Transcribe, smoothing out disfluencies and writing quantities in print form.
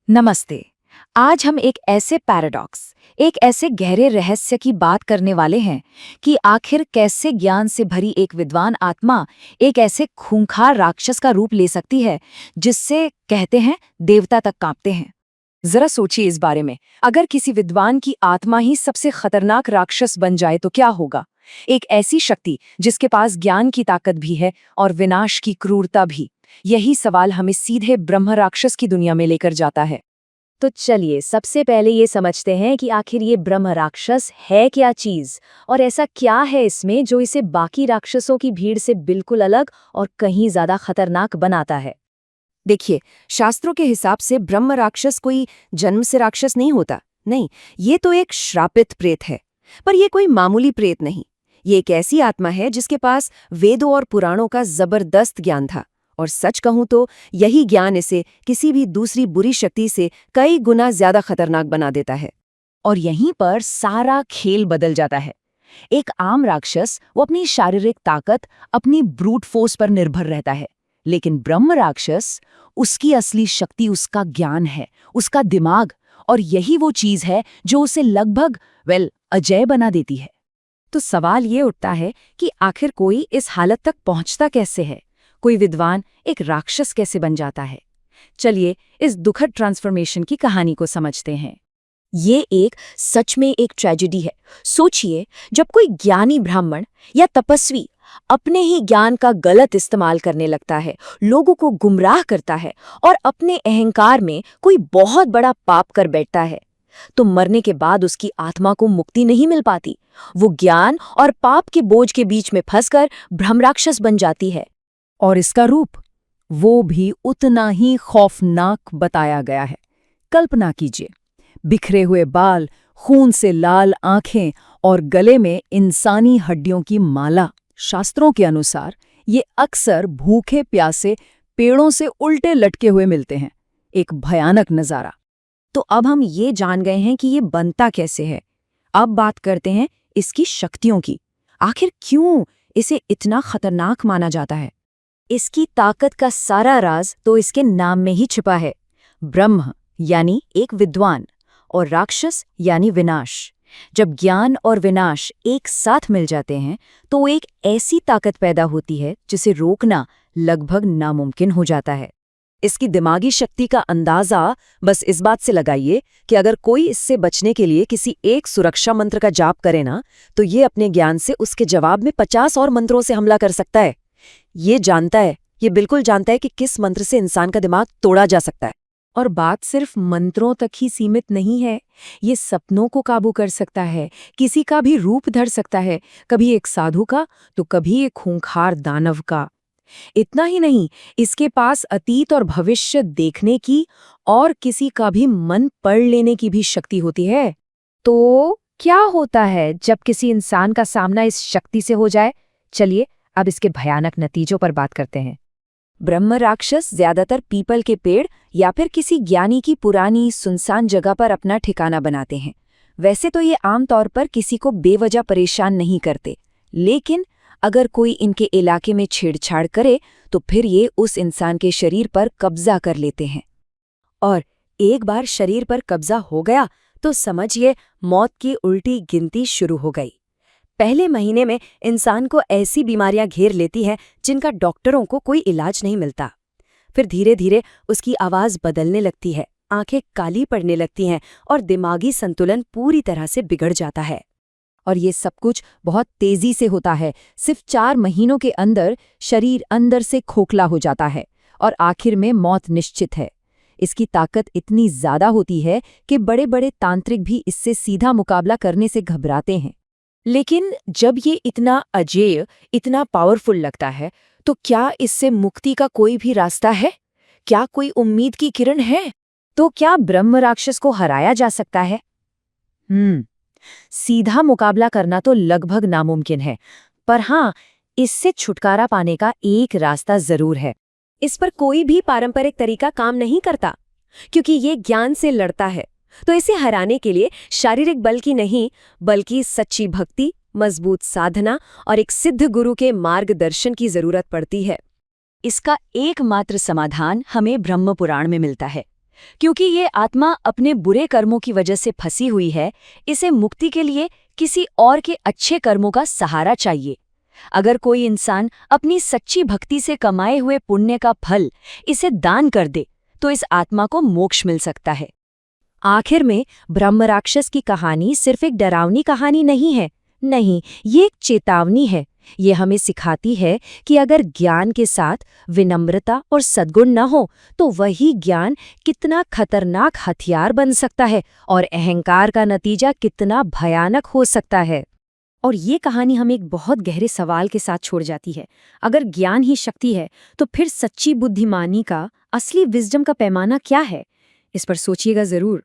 नमस्ते। आज हम एक ऐसे पैराडॉक्स, एक ऐसे गहरे रहस्य की बात करने वाले हैं कि आखिर कैसे ज्ञान से भरी एक विद्वान आत्मा एक ऐसे खूंखार राक्षस का रूप ले सकती है जिससे कहते हैं देवता तक कांपते हैं। जरा सोचिए इस बारे में, अगर किसी विद्वान की आत्मा ही सबसे खतरनाक राक्षस बन जाए तो क्या होगा। एक ऐसी शक्ति जिसके पास ज्ञान की ताकत भी है और विनाश की क्रूरता भी। यही सवाल हमें सीधे ब्रह्म राक्षस की दुनिया में लेकर जाता है। तो चलिए सबसे पहले ये समझते हैं कि आखिर ये ब्रह्म राक्षस है क्या चीज और ऐसा क्या है इसमें जो इसे बाकी राक्षसों की भीड़ से बिल्कुल अलग और कहीं ज्यादा खतरनाक बनाता है। देखिए, शास्त्रों के हिसाब से ब्रह्म राक्षस कोई जन्म से राक्षस नहीं होता। नहीं, ये तो एक श्रापित प्रेत है। पर ये कोई मामूली प्रेत नहीं। ये एक ऐसी आत्मा है जिसके पास वेदों और पुराणों का जबरदस्त ज्ञान था। और सच कहूं तो यही ज्ञान इसे किसी भी दूसरी बुरी शक्ति से कई गुना ज्यादा खतरनाक बना देता है। और यहीं पर सारा खेल बदल जाता है। एक आम राक्षस वो अपनी शारीरिक ताकत, अपनी ब्रूट फोर्स पर निर्भर रहता है, लेकिन ब्रह्म राक्षस, उसकी असली शक्ति उसका ज्ञान है, उसका दिमाग, और यही वो चीज है जो उसे लगभग अजय बना देती है। तो सवाल ये उठता है कि आखिर कोई इस हालत तक पहुंचता कैसे है? कोई विद्वान एक राक्षस कैसे बन जाता है? चलिए इस दुखद ट्रांसफॉर्मेशन की कहानी को समझते हैं। ये एक सच में एक ट्रेजेडी है। सोचिए, जब कोई ज्ञानी ब्राह्मण या तपस्वी अपने ही ज्ञान का गलत इस्तेमाल करने लगता है, लोगों को गुमराह करता है और अपने अहंकार में कोई बहुत बड़ा पाप कर बैठता है, तो मरने के बाद उसकी आत्मा को मुक्ति नहीं मिल पाती। वो ज्ञान और पाप के बोझ के बीच में फंसकर ब्रह्मराक्षस बन जाती है। और इसका रूप वो भी उतना ही खौफनाक बताया गया है। कल्पना कीजिए, बिखरे हुए बाल, खून से लाल आंखें और गले में इंसानी हड्डियों की माला। शास्त्रों के अनुसार ये अक्सर भूखे प्यासे पेड़ों से उल्टे लटके हुए मिलते हैं। एक भयानक नजारा। तो अब हम ये जान गए हैं कि ये बनता कैसे है। अब बात करते हैं इसकी शक्तियों की। आखिर क्यों इसे इतना खतरनाक माना जाता है? इसकी ताकत का सारा राज तो इसके नाम में ही छिपा है। ब्रह्म यानी एक विद्वान, और राक्षस यानी विनाश। जब ज्ञान और विनाश एक साथ मिल जाते हैं तो एक ऐसी ताकत पैदा होती है जिसे रोकना लगभग नामुमकिन हो जाता है। इसकी दिमागी शक्ति का अंदाजा बस इस बात से लगाइए कि अगर कोई इससे बचने के लिए किसी एक सुरक्षा मंत्र का जाप करे ना, तो ये अपने ज्ञान से उसके जवाब में 50 और मंत्रों से हमला कर सकता है। ये बिल्कुल जानता है कि किस मंत्र से इंसान का दिमाग तोड़ा जा सकता है। और बात सिर्फ मंत्रों तक ही सीमित नहीं है। ये सपनों को काबू कर सकता है, किसी का भी रूप धर सकता है, कभी एक साधु का तो कभी एक खूंखार दानव का। इतना ही नहीं, इसके पास अतीत और भविष्य देखने की और किसी का भी मन पढ़ लेने की भी शक्ति होती है। तो क्या होता है जब किसी इंसान का सामना इस शक्ति से हो जाए? चलिए अब इसके भयानक नतीजों पर बात करते हैं। ब्रह्म राक्षस ज्यादातर पीपल के पेड़ या फिर किसी ज्ञानी की पुरानी सुनसान जगह पर अपना ठिकाना बनाते हैं। वैसे तो ये आमतौर पर किसी को बेवजह परेशान नहीं करते, लेकिन अगर कोई इनके इलाके में छेड़छाड़ करे तो फिर ये उस इंसान के शरीर पर कब्जा कर लेते हैं। और एक बार शरीर पर कब्जा हो गया तो समझिए मौत की उल्टी गिनती शुरू हो गई। पहले महीने में इंसान को ऐसी बीमारियां घेर लेती हैं जिनका डॉक्टरों को कोई इलाज नहीं मिलता। फिर धीरे धीरे उसकी आवाज बदलने लगती है, आंखें काली पड़ने लगती हैं और दिमागी संतुलन पूरी तरह से बिगड़ जाता है। और ये सब कुछ बहुत तेजी से होता है। सिर्फ 4 महीनों के अंदर शरीर अंदर से खोखला हो जाता है और आखिर में मौत निश्चित है। इसकी ताकत इतनी ज्यादा होती है कि बड़े बड़े तांत्रिक भी इससे सीधा मुकाबला करने से घबराते हैं। लेकिन जब ये इतना अजेय, इतना पावरफुल लगता है, तो क्या इससे मुक्ति का कोई भी रास्ता है? क्या कोई उम्मीद की किरण है? तो क्या ब्रह्म राक्षस को हराया जा सकता है? सीधा मुकाबला करना तो लगभग नामुमकिन है, पर हाँ, इससे छुटकारा पाने का एक रास्ता जरूर है। इस पर कोई भी पारंपरिक तरीका काम नहीं करता, क्योंकि ये ज्ञान से लड़ता है। तो इसे हराने के लिए शारीरिक बल की नहीं, बल्कि सच्ची भक्ति, मजबूत साधना और एक सिद्ध गुरु के मार्गदर्शन की जरूरत पड़ती है। इसका एकमात्र समाधान हमें ब्रह्म पुराण में मिलता है। क्योंकि ये आत्मा अपने बुरे कर्मों की वजह से फंसी हुई है, इसे मुक्ति के लिए किसी और के अच्छे कर्मों का सहारा चाहिए। अगर कोई इंसान अपनी सच्ची भक्ति से कमाए हुए पुण्य का फल इसे दान कर दे, तो इस आत्मा को मोक्ष मिल सकता है। आखिर में ब्रह्म राक्षस की कहानी सिर्फ एक डरावनी कहानी नहीं है। नहीं, ये एक चेतावनी है। ये हमें सिखाती है कि अगर ज्ञान के साथ विनम्रता और सद्गुण न हो तो वही ज्ञान कितना खतरनाक हथियार बन सकता है और अहंकार का नतीजा कितना भयानक हो सकता है। और ये कहानी हमें एक बहुत गहरे सवाल के साथ छोड़ जाती है। अगर ज्ञान ही शक्ति है तो फिर सच्ची बुद्धिमानी का, असली विजडम का पैमाना क्या है? इस पर सोचिएगा जरूर।